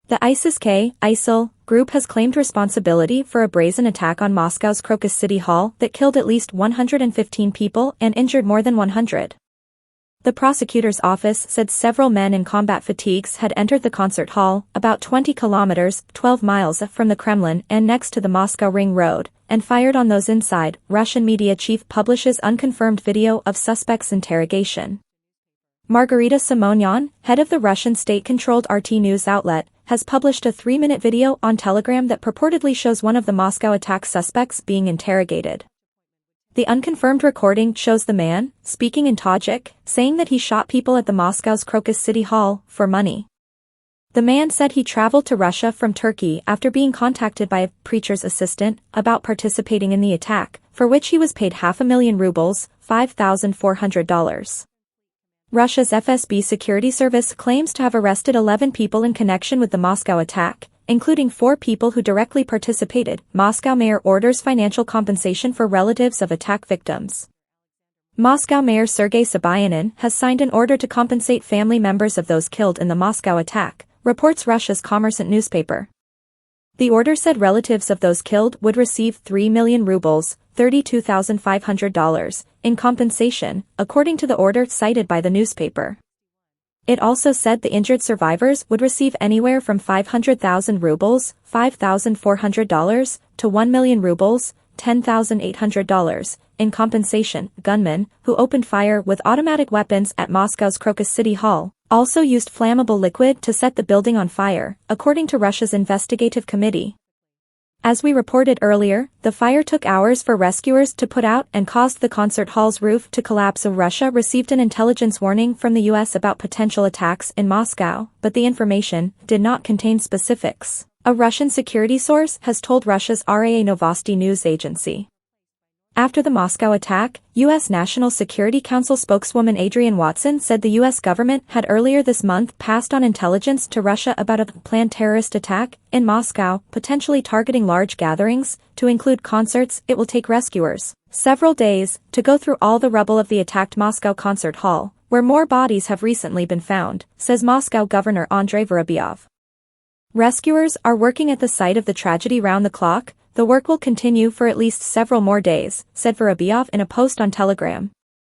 The ISIL group has claimed responsibility for a brazen attack on Moscow's Crocus City Hall that killed at least 115 people and injured more than 100. The prosecutor's office said several men in combat fatigues had entered the concert hall, about 20 kilometers, 12 miles from the Kremlin and next to the Moscow Ring Road, and fired on those inside. Russian media chief publishes unconfirmed video of suspects' interrogation. Margarita Simonyan, head of the Russian state-controlled RT news outlet, has published a 3-minute video on Telegram that purportedly shows one of the Moscow attack suspects being interrogated. The unconfirmed recording shows the man, speaking in Tajik, saying that he shot people at the Moscow's Crocus City Hall for money. The man said he traveled to Russia from Turkey after being contacted by a preacher's assistant about participating in the attack, for which he was paid 500,000 rubles, $5,400. Russia's FSB security service claims to have arrested 11 people in connection with the Moscow attack, including 4 people who directly participated. Moscow mayor orders financial compensation for relatives of attack victims. Moscow Mayor Sergei Sobyanin has signed an order to compensate family members of those killed in the Moscow attack, reports Russia's Kommersant newspaper. The order said relatives of those killed would receive 3 million rubles, $32,500, in compensation, according to the order cited by the newspaper. It also said the injured survivors would receive anywhere from 500,000 rubles, $5,400, to 1 million rubles, $10,800, in compensation. Gunmen, who opened fire with automatic weapons at Moscow's Crocus City Hall, also used flammable liquid to set the building on fire, according to Russia's investigative committee. As we reported earlier, the fire took hours for rescuers to put out and caused the concert hall's roof to collapse. Russia received an intelligence warning from the U.S. about potential attacks in Moscow, but the information did not contain specifics, a Russian security source has told Russia's RIA Novosti news agency. After the Moscow attack, U.S. National Security Council spokeswoman Adrienne Watson said the U.S. government had earlier this month passed on intelligence to Russia about a planned terrorist attack in Moscow, potentially targeting large gatherings, to include concerts. It will take rescuers several days to go through all the rubble of the attacked Moscow concert hall, where more bodies have recently been found, says Moscow Governor Andrei Vorobyov. Rescuers are working at the site of the tragedy round the clock. The work will continue for at least several more days, said Vorobyov in a post on Telegram.